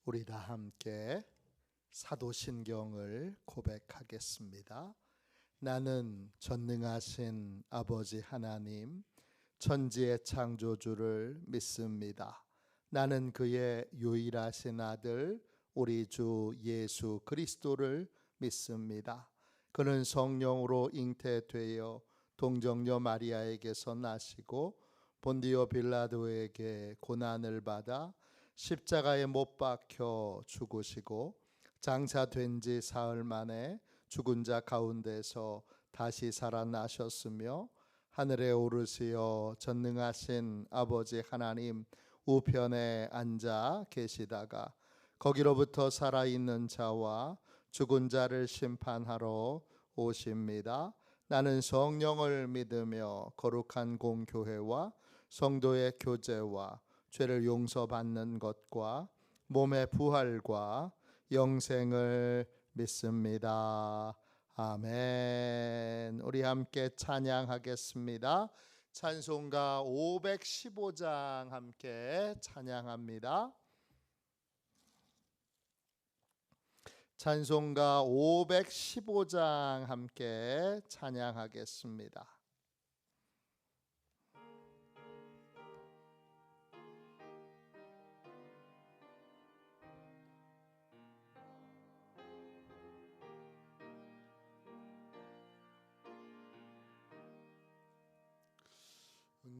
우리 다 함께 사도신경을 고백하겠습니다. 나는 전능하신 아버지 하나님, 천지의 창조주를 믿습니다. 나는 그의 유일하신 아들 우리 주 예수 그리스도를 믿습니다. 그는 성령으로 잉태되어 동정녀 마리아에게서 나시고 본디오 빌라도에게 고난을 받아 십자가에 못 박혀 죽으시고 장사된 지 사흘 만에 죽은 자 가운데서 다시 살아나셨으며 하늘에 오르시어 전능하신 아버지 하나님 우편에 앉아 계시다가 거기로부터 살아있는 자와 죽은 자를 심판하러 오십니다. 나는 성령을 믿으며 거룩한 공교회와 성도의 교제와 죄를 용서받는 것과 몸의 부활과 영생을 믿습니다. 아멘. 우리 함께 찬양하겠습니다. 찬송가 515장 함께 찬양합니다. 찬송가 515장 함께 찬양하겠습니다.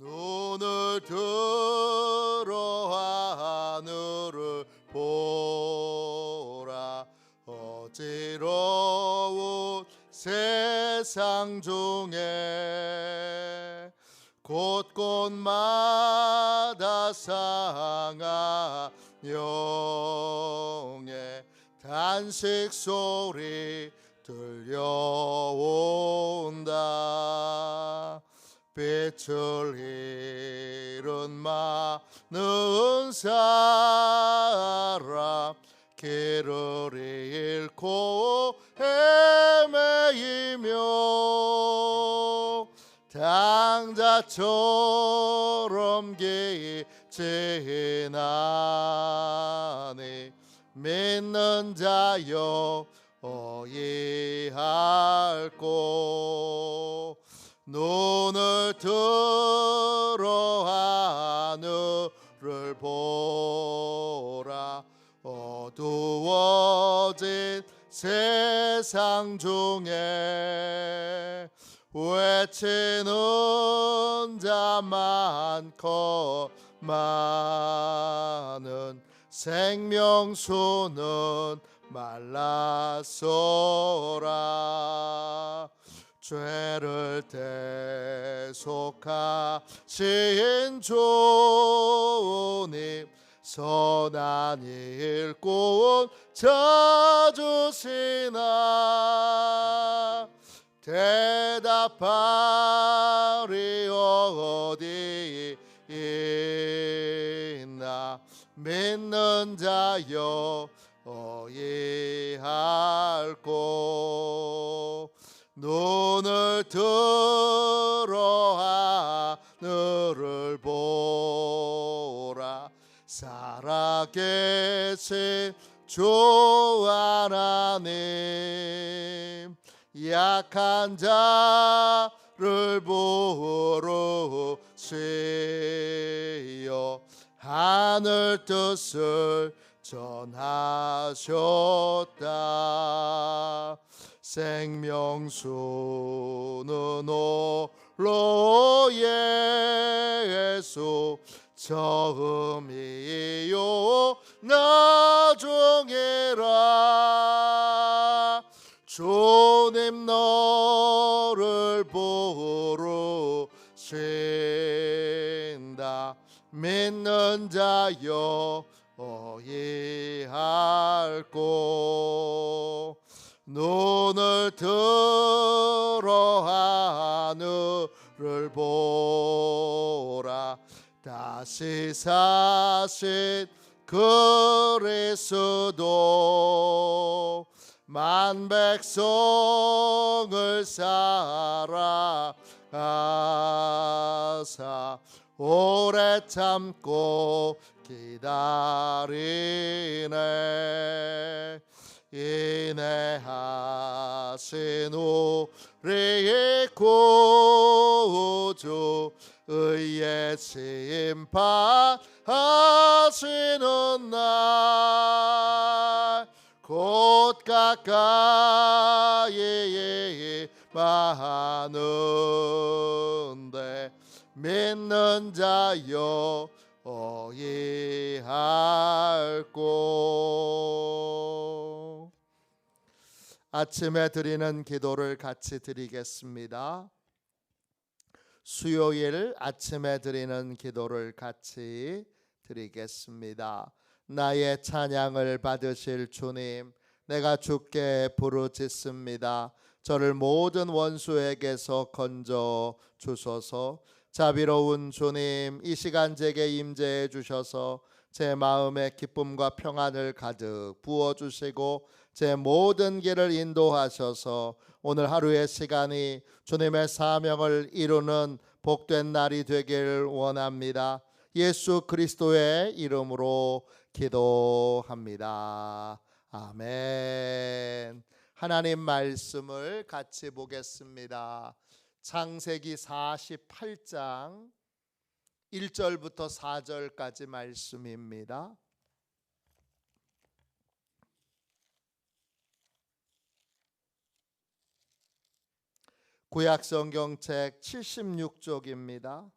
눈을 들어 하늘을 보라. 어지러운 세상 중에 곳곳마다 상한 영의 단식 소리 들려온다. 빛을 잃은 많은 사람 길을 잃고 헤매이며 당자처럼 지나니 믿는 자여 어이할꼬. 눈을 들어 하늘을 보라. 어두워진 세상 중에 외치는 자 많거만은 생명수는 말랐소라. 죄를 대속하신 주님 선한 일꾼 찾으시나. 대답하리 어디 있나. 믿는 자여 어이할꼬. 눈을 들어 하늘을 보라. 살아계신 주 하나님 약한 자를 부르시어 하늘 뜻을 전하셨다. 생명수는 홀로 예수 처음이요 나중이라. 주님 너를 부르신다. 믿는 자여 어이할꼬. 눈을 들어 하늘을 보라. 다시 사신 그리스도 만 백성을 사랑하사 오래 참고 기다린 인내하신 우리의 구주 의의 심판하시는 날 곧 가까이 많은데 믿는 자여 어이할꼬. 아침에 드리는 기도를 같이 드리겠습니다. 수요일 아침에 드리는 기도를 같이 드리겠습니다. 나의 찬양을 받으실 주님, 내가 주께 부르짖습니다. 저를 모든 원수에게서 건져 주소서. 자비로운 주님, 이 시간 제게 임재해 주셔서 제 마음에 기쁨과 평안을 가득 부어주시고 제 모든 길을 인도하셔서 오늘 하루의 시간이 주님의 사명을 이루는 복된 날이 되길 원합니다. 예수 그리스도의 이름으로 기도합니다. 아멘. 하나님 말씀을 같이 보겠습니다. 창세기 48장 1절부터 4절까지 말씀입니다. 구약성경책 76쪽입니다.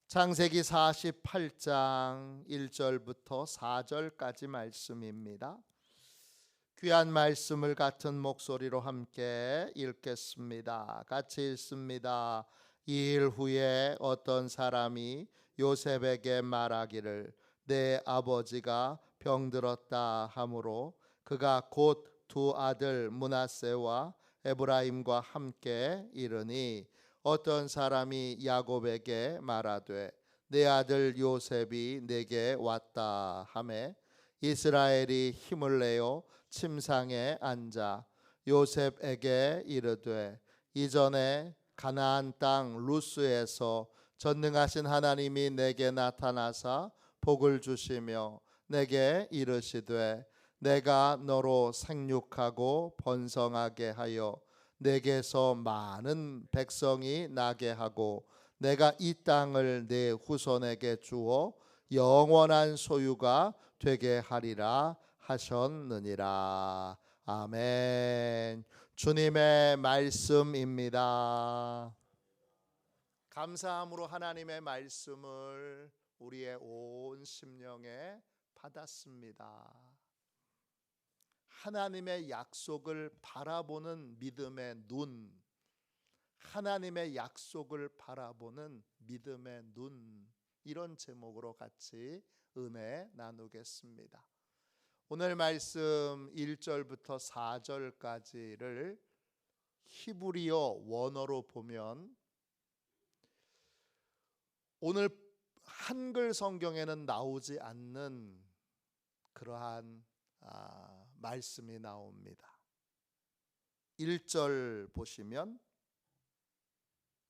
창세기 48장 1절부터 4절까지 말씀입니다. 귀한 말씀을 같은 목소리로 함께 읽겠습니다. 같이 읽습니다. 이 일 후에 어떤 사람이 요셉에게 말하기를 내 아버지가 병들었다 하므로 그가 곧 두 아들 므낫세와 에브라임과 함께 이르니 어떤 사람이 야곱에게 말하되 내 아들 요셉이 내게 왔다 하매 이스라엘이 힘을 내어 침상에 앉아 요셉에게 이르되 이전에 가나안 땅 루스에서 전능하신 하나님이 내게 나타나사 복을 주시며 내게 이르시되 내가 너로 생육하고 번성하게 하여 내게서 많은 백성이 나게 하고 내가 이 땅을 내 후손에게 주어 영원한 소유가 되게 하리라 하셨느니라. 아멘. 주님의 말씀입니다. 감사함으로 하나님의 말씀을 우리의 온 심령에 받았습니다. 하나님의 약속을 바라보는 믿음의 눈, 하나님의 약속을 바라보는 믿음의 눈, 이런 제목으로 같이 은혜 나누겠습니다. 오늘 말씀 1절부터 4절까지를 히브리어 원어로 보면 오늘 한글 성경에는 나오지 않는 그러한 말씀이 나옵니다. 1절 보시면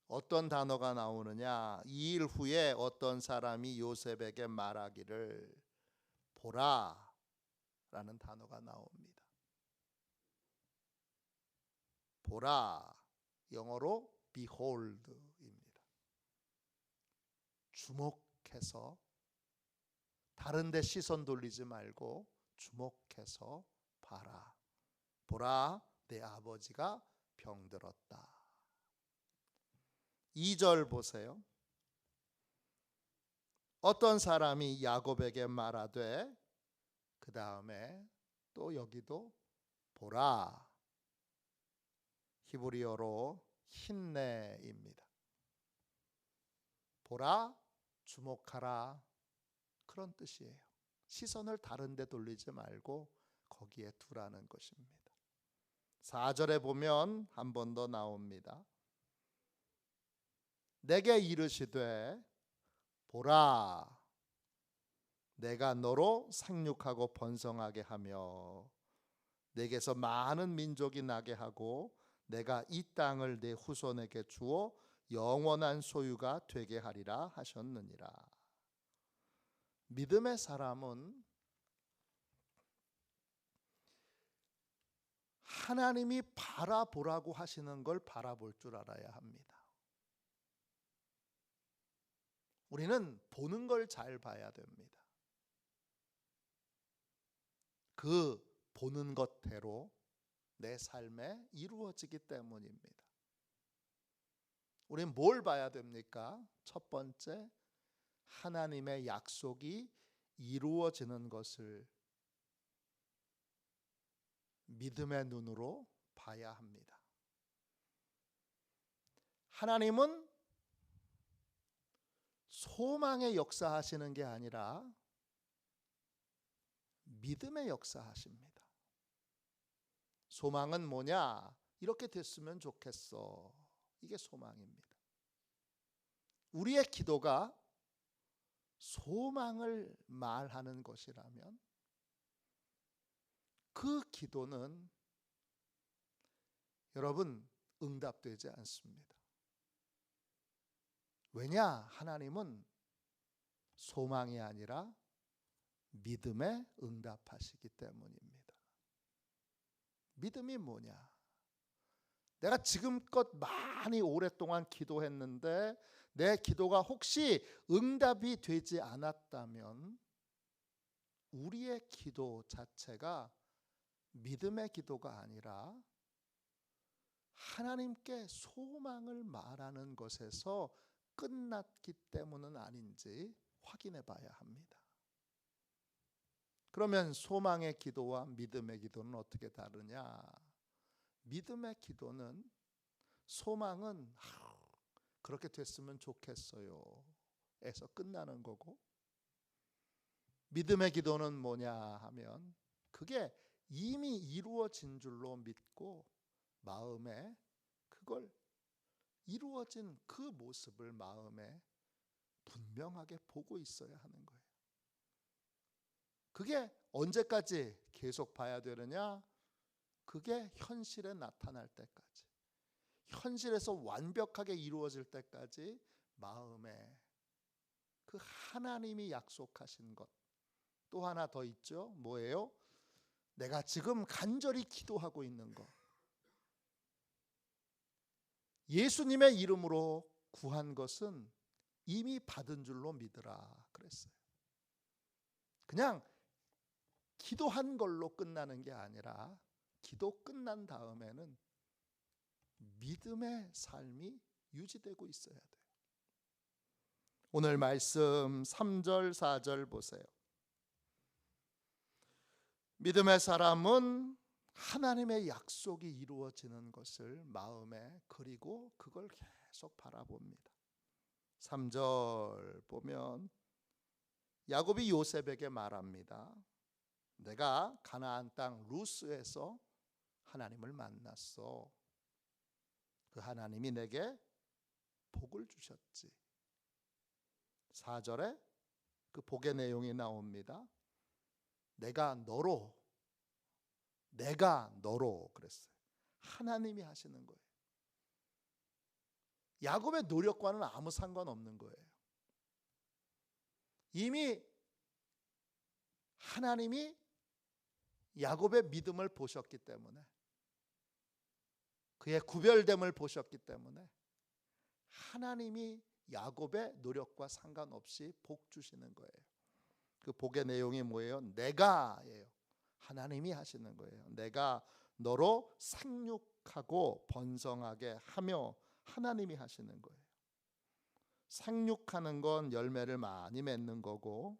어떤 단어가 나오느냐? 이 일 후에 어떤 사람이 요셉에게 말하기를 보라 라는 단어가 나옵니다. 보라, 영어로 behold입니다. 주목해서, 다른 데 시선 돌리지 말고 주목해서 봐라. 보라, 내 아버지가 병들었다. 2절 보세요. 어떤 사람이 야곱에게 말하되, 그 다음에 또 여기도 보라, 히브리어로 힌내입니다. 보라, 주목하라, 그런 뜻이에요. 시선을 다른 데 돌리지 말고 거기에 두라는 것입니다. 4절에 보면 한 번 더 나옵니다. 내게 이르시되 보라, 내가 너로 생육하고 번성하게 하며 내게서 많은 민족이 나게 하고 내가 이 땅을 내 후손에게 주어 영원한 소유가 되게 하리라 하셨느니라. 믿음의 사람은 하나님이 바라보라고 하시는 걸 바라볼 줄 알아야 합니다. 우리는 보는 걸 잘 봐야 됩니다. 그 보는 것대로 내 삶에 이루어지기 때문입니다. 우리는 뭘 봐야 됩니까? 첫 번째, 하나님의 약속이 이루어지는 것을 믿음의 눈으로 봐야 합니다. 하나님은 소망의 역사하시는 게 아니라 믿음의 역사하십니다. 소망은 뭐냐? 이렇게 됐으면 좋겠어. 이게 소망입니다. 우리의 기도가 소망을 말하는 것이라면 그 기도는 여러분 응답되지 않습니다. 왜냐? 하나님은 소망이 아니라 믿음에 응답하시기 때문입니다. 믿음이 뭐냐? 내가 지금껏 많이 오랫동안 기도했는데 내 기도가 혹시 응답이 되지 않았다면 우리의 기도 자체가 믿음의 기도가 아니라 하나님께 소망을 말하는 것에서 끝났기 때문은 아닌지 확인해 봐야 합니다. 그러면 소망의 기도와 믿음의 기도는 어떻게 다르냐? 믿음의 기도는 소망은 그렇게 됐으면 좋겠어요 에서 끝나는 거고, 믿음의 기도는 뭐냐 하면 그게 이미 이루어진 줄로 믿고 마음에 그걸 이루어진 그 모습을 마음에 분명하게 보고 있어야 하는 거예요. 그게 언제까지 계속 봐야 되느냐? 그게 현실에 나타날 때까지, 현실에서 완벽하게 이루어질 때까지 마음에 그 하나님이 약속하신 것. 또 하나 더 있죠. 뭐예요? 내가 지금 간절히 기도하고 있는 것, 예수님의 이름으로 구한 것은 이미 받은 줄로 믿으라 그랬어요. 그냥 기도한 걸로 끝나는 게 아니라 기도 끝난 다음에는 믿음의 삶이 유지되고 있어야 돼요. 오늘 말씀 3절 4절 보세요. 믿음의 사람은 하나님의 약속이 이루어지는 것을 마음에 그리고 그걸 계속 바라봅니다. 3절 보면 야곱이 요셉에게 말합니다. 내가 가나안 땅 루스에서 하나님을 만났어. 그 하나님이 내게 복을 주셨지. 4절에 그 복의 내용이 나옵니다. 내가 너로 그랬어요. 하나님이 하시는 거예요. 야곱의 노력과는 아무 상관없는 거예요. 이미 하나님이 야곱의 믿음을 보셨기 때문에, 그의 구별됨을 보셨기 때문에 하나님이 야곱의 노력과 상관없이 복 주시는 거예요. 그 복의 내용이 뭐예요? 내가예요. 하나님이 하시는 거예요. 내가 너로 생육하고 번성하게 하며 하나님이 하시는 거예요. 생육하는 건 열매를 많이 맺는 거고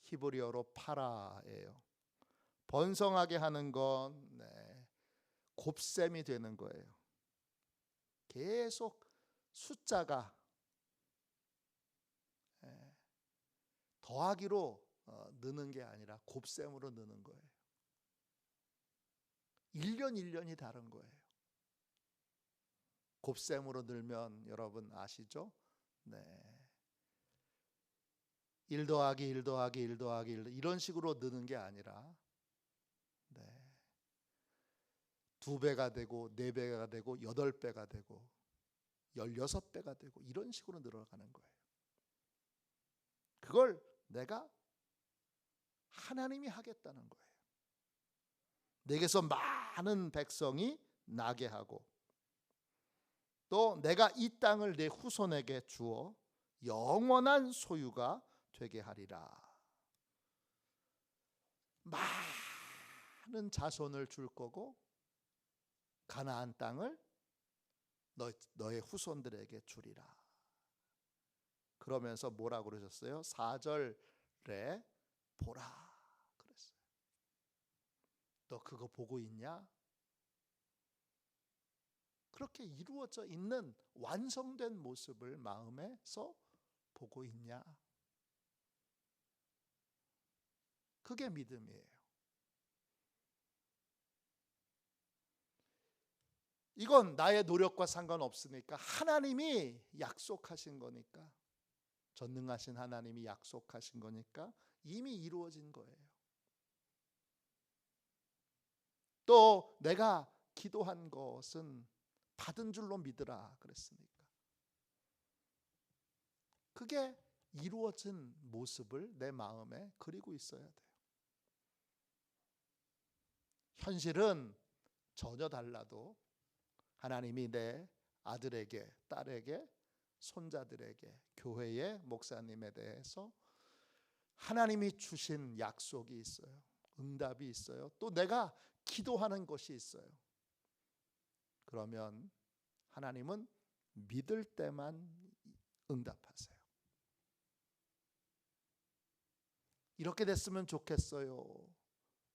히브리어로 파라예요. 번성하게 하는 건 곱셈이 되는 거예요. 계속 숫자가 더하기로 느는 게 아니라 곱셈으로 느는 거예요. 1년 1년이 다른 거예요. 곱셈으로 늘면 여러분 아시죠? 1 더하기 1 더하기 1 더하기 1 이런 식으로 느는 게 아니라 2배가 되고 4배가 되고 8배가 되고 16배가 되고 이런 식으로 늘어가는 거예요. 그걸 내가 하나님이 하겠다는 거예요. 내게서 많은 백성이 나게 하고 또 내가 이 땅을 내 후손에게 주어 영원한 소유가 되게 하리라. 많은 자손을 줄 거고 가나안 땅을 너의 후손들에게 주리라. 그러면서 뭐라고 그러셨어요? 4절에 보라 그랬어요. 너 그거 보고 있냐? 그렇게 이루어져 있는 완성된 모습을 마음에서 보고 있냐? 그게 믿음이에요. 이건 나의 노력과 상관없으니까 하나님이 약속하신 거니까, 전능하신 하나님이 약속하신 거니까 이미 이루어진 거예요. 또 내가 기도한 것은 받은 줄로 믿으라 그랬으니까 그게 이루어진 모습을 내 마음에 그리고 있어야 돼요. 현실은 전혀 달라도 하나님이 내 아들에게, 딸에게, 손자들에게, 교회의 목사님에 대해서 하나님이 주신 약속이 있어요. 응답이 있어요. 또 내가 기도하는 것이 있어요. 그러면 하나님은 믿을 때만 응답하세요. 이렇게 됐으면 좋겠어요.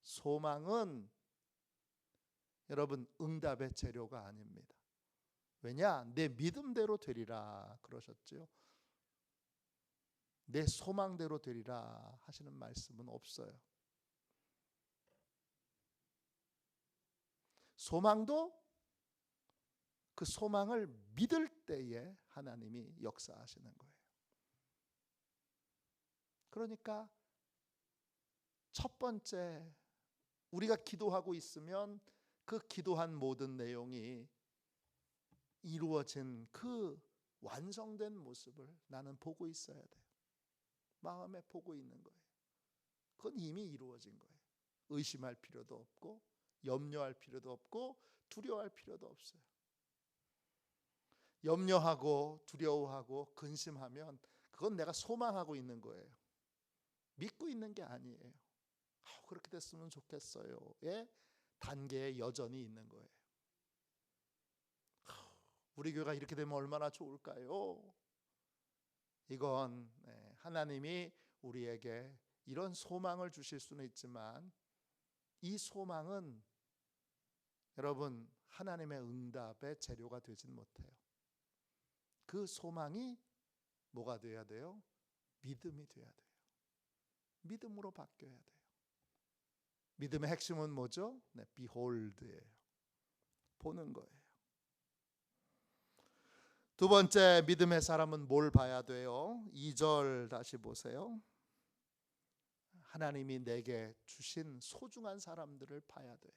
소망은 여러분 응답의 재료가 아닙니다. 왜냐? 내 믿음대로 되리라 그러셨죠. 내 소망대로 되리라 하시는 말씀은 없어요. 소망도 그 소망을 믿을 때에 하나님이 역사하시는 거예요. 그러니까 첫 번째 우리가 기도하고 있으면 그 기도한 모든 내용이 이루어진 그 완성된 모습을 나는 보고 있어야 돼요. 마음에 보고 있는 거예요. 그건 이미 이루어진 거예요. 의심할 필요도 없고 염려할 필요도 없고 두려워할 필요도 없어요. 염려하고 두려워하고 근심하면 그건 내가 소망하고 있는 거예요. 믿고 있는 게 아니에요. 그렇게 됐으면 좋겠어요의 단계에 여전히 있는 거예요. 우리 교회가 이렇게 되면 얼마나 좋을까요? 이건 하나님이 우리에게 이런 소망을 주실 수는 있지만 이 소망은 여러분 하나님의 응답의 재료가 되진 못해요. 그 소망이 뭐가 돼야 돼요? 믿음이 돼야 돼요. 믿음으로 바뀌어야 돼요. 믿음의 핵심은 뭐죠? behold예요. 보는 거예요. 두 번째 믿음의 사람은 뭘 봐야 돼요? 2절 다시 보세요. 하나님이 내게 주신 소중한 사람들을 봐야 돼요.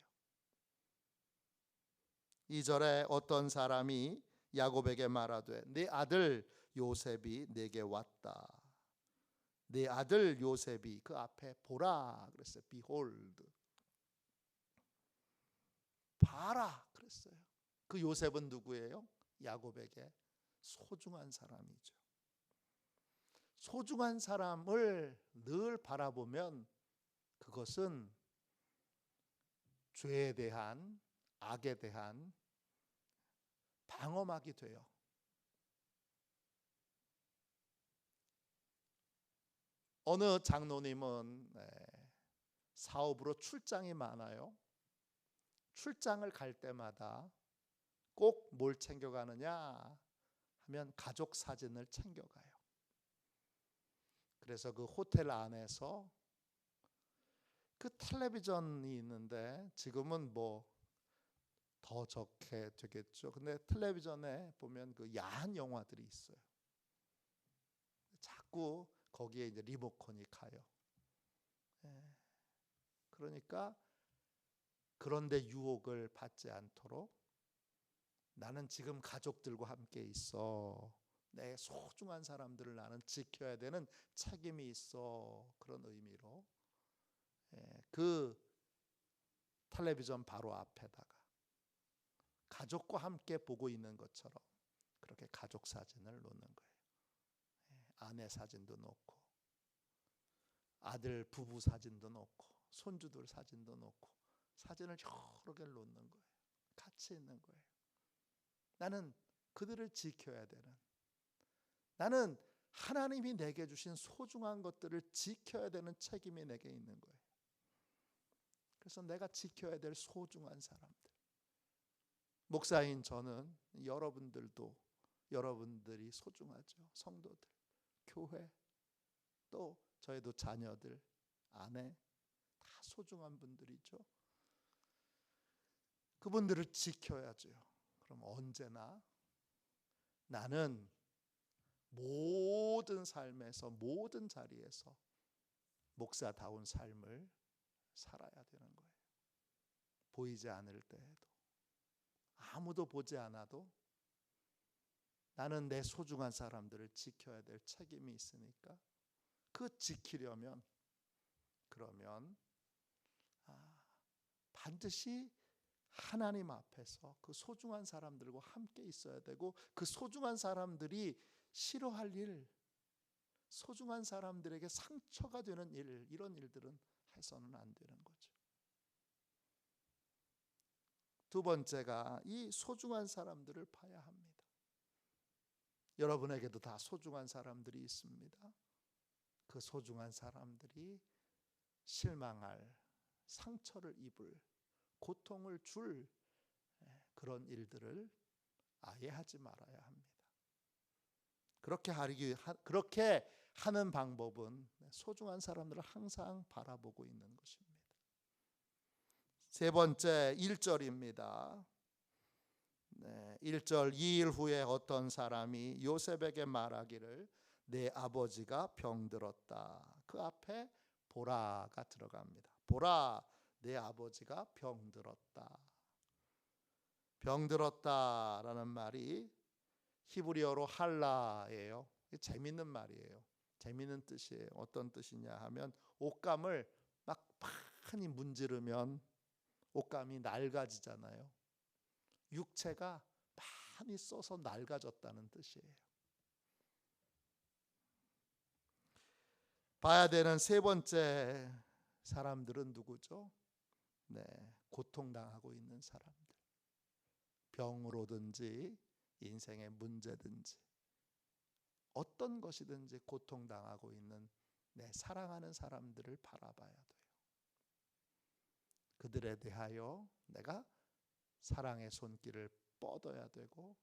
2절에 어떤 사람이 야곱에게 말하되 네 아들 요셉이 내게 왔다. 네 아들 요셉이 그 앞에 보라 그랬어요. behold. 봐라 그랬어요. 그 요셉은 누구예요? 야곱에게 소중한 사람이죠. 소중한 사람을 늘 바라보면 그것은 죄에 대한, 악에 대한 방어막이 돼요. 어느 장로님은 사업으로 출장이 많아요. 출장을 갈 때마다 꼭 뭘 챙겨가느냐 하면 가족 사진을 챙겨가요. 그래서 그 호텔 안에서 그 텔레비전이 있는데 지금은 뭐 더 적게 되겠죠. 근데 텔레비전에 보면 그 야한 영화들이 있어요. 자꾸 거기에 이제 리모컨이 가요. 그러니까 그런데 유혹을 받지 않도록 나는 지금 가족들과 함께 있어. 내 소중한 사람들을 나는 지켜야 되는 책임이 있어. 그런 의미로 그 텔레비전 바로 앞에다가 가족과 함께 보고 있는 것처럼 그렇게 가족 사진을 놓는 거예요. 아내 사진도 놓고 아들 부부 사진도 놓고 손주들 사진도 놓고 사진을 여러 개를 놓는 거예요. 같이 있는 거예요. 나는 그들을 지켜야 되는, 나는 하나님이 내게 주신 소중한 것들을 지켜야 되는 책임이 내게 있는 거예요. 그래서 내가 지켜야 될 소중한 사람들, 목사인 저는 여러분들도 여러분들이 소중하죠. 성도들, 교회, 또 저희도 자녀들, 아내 다 소중한 분들이죠. 그분들을 지켜야죠. 그럼 언제나 나는 모든 삶에서 모든 자리에서 목사다운 삶을 살아야 되는 거예요. 보이지 않을 때에도 아무도 보지 않아도 나는 내 소중한 사람들을 지켜야 될 책임이 있으니까 그 지키려면 그러면 반드시 하나님 앞에서 그 소중한 사람들과 함께 있어야 되고 그 소중한 사람들이 싫어할 일, 소중한 사람들에게 상처가 되는 일, 이런 일들은 해서는 안 되는 거죠. 두 번째가 이 소중한 사람들을 봐야 합니다. 여러분에게도 다 소중한 사람들이 있습니다. 그 소중한 사람들이 실망할, 상처를 입을, 고통을 줄 그런 일들을 아예 하지 말아야 합니다. 그렇게 하는 방법은 소중한 사람들을 항상 바라보고 있는 것입니다. 세 번째 1절입니다. 1절 2일 후에 어떤 사람이 요셉에게 말하기를 내 아버지가 병들었다. 그 앞에 보라가 들어갑니다. 보라, 내 아버지가 병들었다. 병들었다라는 말이 히브리어로 할라예요. 재밌는 말이에요. 재밌는 뜻이에요. 어떤 뜻이냐 하면 옷감을 막 많이 문지르면 옷감이 낡아지잖아요. 육체가 많이 써서 낡아졌다는 뜻이에요. 봐야 되는 세 번째 사람들은 누구죠? 고통당하고 있는 사람들. 병으로든지 인생의 문제든지 어떤 것이든지 고통당하고 있는 내 사랑하는 사람들을 바라봐야 돼요. 그들에 대하여 내가 사랑의 손길을 뻗어야 되고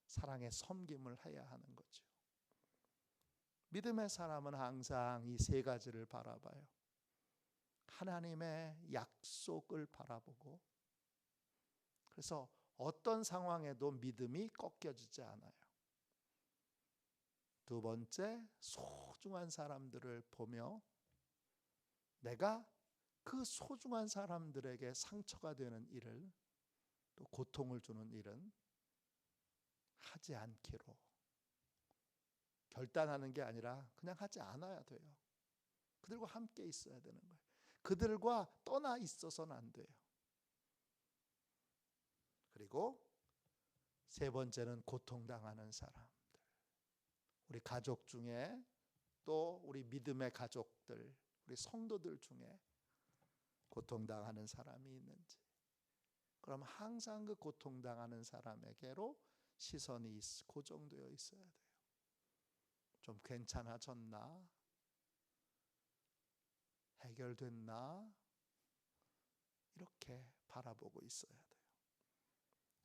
사랑의 섬김을 해야 하는 거죠. 믿음의 사람은 항상 이 세 가지를 바라봐요. 하나님의 약속을 바라보고, 그래서 어떤 상황에도 믿음이 꺾여지지 않아요. 두 번째, 소중한 사람들을 보며 내가 그 소중한 사람들에게 상처가 되는 일을, 또 고통을 주는 일은 하지 않기로 결단하는 게 아니라 그냥 하지 않아야 돼요. 그들과 함께 있어야 되는 거예요. 그들과 떠나 있어서는 안 돼요. 그리고 세 번째는 고통당하는 사람들. 우리 가족 중에 또 우리 믿음의 가족들, 우리 성도들 중에 고통당하는 사람이 있는지, 그럼 항상 그 고통당하는 사람에게로 시선이 고정되어 있어야 돼요. 좀 괜찮아졌나? 해결됐나? 이렇게 바라보고 있어야 돼요.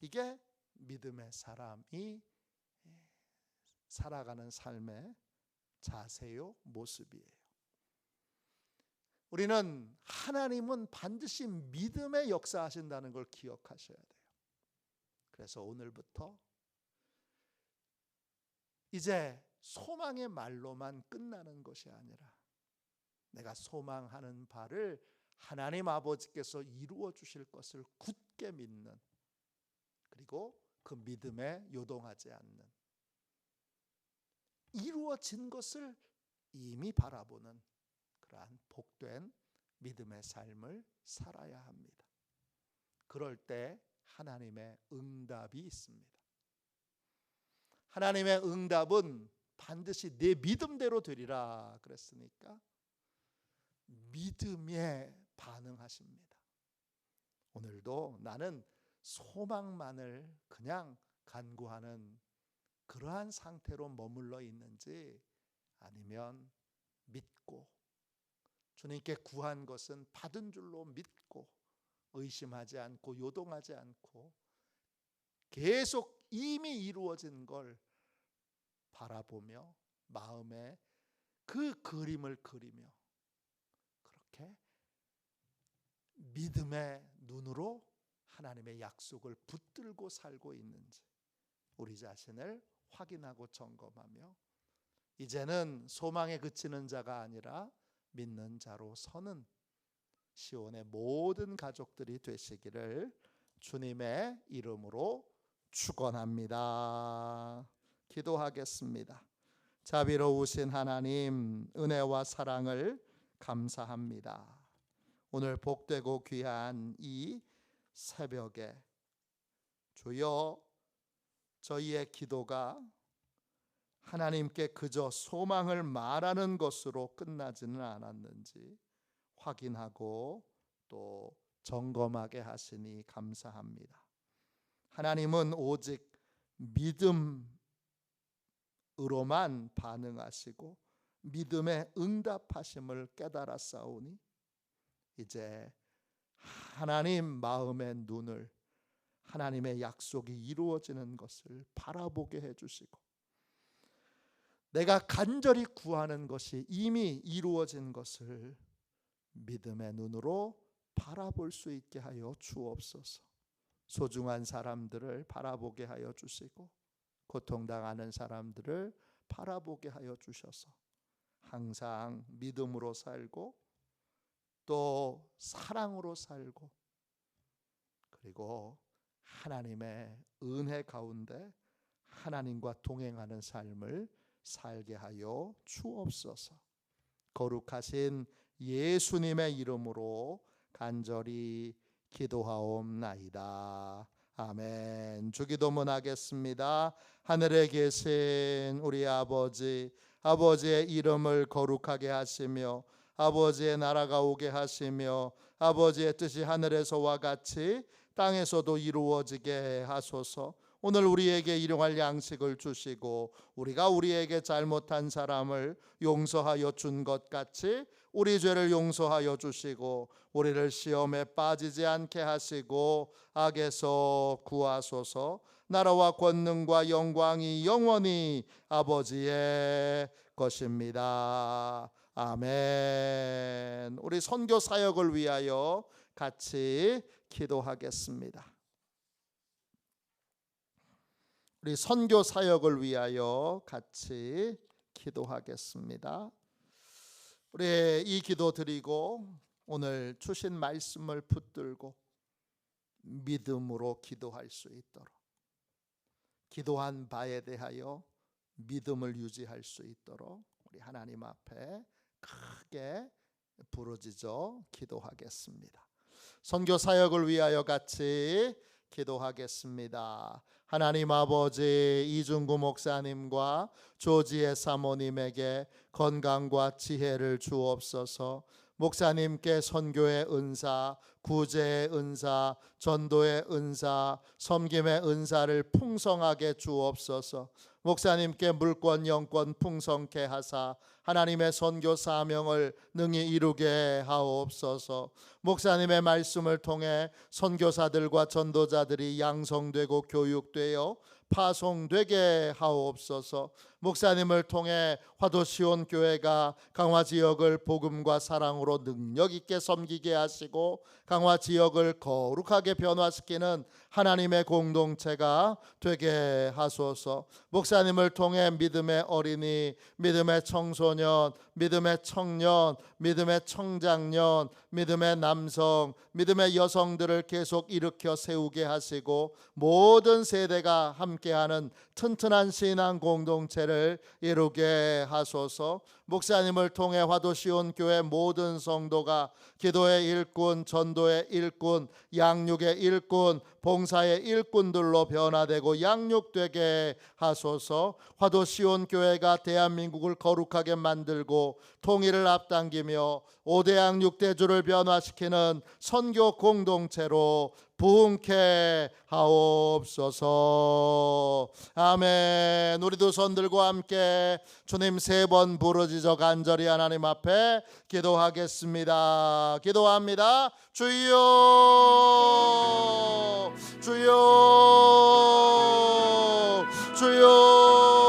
이게 믿음의 사람이 살아가는 삶의 자세요, 모습이에요. 우리는 하나님은 반드시 믿음의 역사하신다는 걸 기억하셔야 돼요. 그래서 오늘부터 이제 소망의 말로만 끝나는 것이 아니라 내가 소망하는 바를 하나님 아버지께서 이루어 주실 것을 굳게 믿는, 그리고 그 믿음에 요동하지 않는, 이루어진 것을 이미 바라보는 그러한 복된 믿음의 삶을 살아야 합니다. 그럴 때 하나님의 응답이 있습니다. 하나님의 응답은 반드시 내 믿음대로 되리라 그랬으니까 믿음에 반응하십니다. 오늘도 나는 소망만을 그냥 간구하는 그러한 상태로 머물러 있는지, 아니면 믿고 주님께 구한 것은 받은 줄로 믿고 의심하지 않고 요동하지 않고 계속 이미 이루어진 걸 바라보며 마음에 그 그림을 그리며 그렇게 믿음의 눈으로 하나님의 약속을 붙들고 살고 있는지 우리 자신을 확인하고 점검하며 이제는 소망에 그치는 자가 아니라 믿는 자로 서는 시온의 모든 가족들이 되시기를 주님의 이름으로 축원합니다. 기도하겠습니다. 자비로우신 하나님, 은혜와 사랑을 감사합니다. 오늘 복되고 귀한 이 새벽에 주여, 저희의 기도가 하나님께 그저 소망을 말하는 것으로 끝나지는 않았는지 확인하고 또 점검하게 하시니 감사합니다. 하나님은 오직 믿음으로만 반응하시고 믿음의 응답하심을 깨달았사오니 이제 하나님 마음의 눈을 하나님의 약속이 이루어지는 것을 바라보게 해주시고 내가 간절히 구하는 것이 이미 이루어진 것을 믿음의 눈으로 바라볼 수 있게 하여 주옵소서. 소중한 사람들을 바라보게 하여 주시고 고통당하는 사람들을 바라보게 하여 주셔서 항상 믿음으로 살고 또 사랑으로 살고 그리고 하나님의 은혜 가운데 하나님과 동행하는 삶을 살게 하여 주옵소서. 거룩하신 예수님의 이름으로 간절히 기도하옵나이다. 아멘. 주기도문 하겠습니다. 하늘에 계신 우리 아버지, 아버지의 이름을 거룩하게 하시며 아버지의 나라가 오게 하시며 아버지의 뜻이 하늘에서와 같이 땅에서도 이루어지게 하소서. 오늘 우리에게 일용할 양식을 주시고 우리가 우리에게 잘못한 사람을 용서하여 준 것 같이 우리 죄를 용서하여 주시고 우리를 시험에 빠지지 않게 하시고 악에서 구하소서. 나라와 권능과 영광이 영원히 아버지의 것입니다. 아멘. 우리 선교 사역을 위하여 같이 기도하겠습니다. 우리 선교 사역을 위하여 같이 기도하겠습니다. 우리 이 기도 드리고 오늘 주신 말씀을 붙들고 믿음으로 기도할 수 있도록 기도한 바에 대하여 믿음을 유지할 수 있도록 우리 하나님 앞에 크게 부르짖어 기도하겠습니다. 선교 사역을 위하여 같이 기도하겠습니다. 하나님 아버지, 이중구 목사님과 조지혜 사모님에게 건강과 지혜를 주옵소서. 목사님께 선교의 은사, 구제의 은사, 전도의 은사, 섬김의 은사를 풍성하게 주옵소서. 목사님께 물권 영권 풍성케 하사 하나님의 선교 사명을 능히 이루게 하옵소서. 목사님의 말씀을 통해 선교사들과 전도자들이 양성되고 교육되어 파송되게 하옵소서. 목사님을 통해 화도시온 교회가 강화 지역을 복음과 사랑으로 능력 있게 섬기게 하시고 강화 지역을 거룩하게 변화시키는 하나님의 공동체가 되게 하소서. 목사님을 통해 믿음의 어린이, 믿음의 청소년, 믿음의 청년, 믿음의 청장년, 믿음의 남성, 믿음의 여성들을 계속 일으켜 세우게 하시고 모든 세대가 함께하는 튼튼한 신앙 공동체를 이루게 하소서. 목사님을 통해 화도시온 교회 모든 성도가 기도의 일꾼, 전도의 일꾼, 양육의 일꾼, 봉사의 일꾼들로 변화되고 양육되게 하소서. 화도시온 교회가 대한민국을 거룩하게 만들고 통일을 앞당기며 5대 양육대주를 변화시키는 선교 공동체로 부흥케 하옵소서. 아멘. 우리도 손들고 함께 주님 3번 부르짖어 간절히 하나님 앞에 기도하겠습니다. 기도합니다. 주여, 주여, 주여.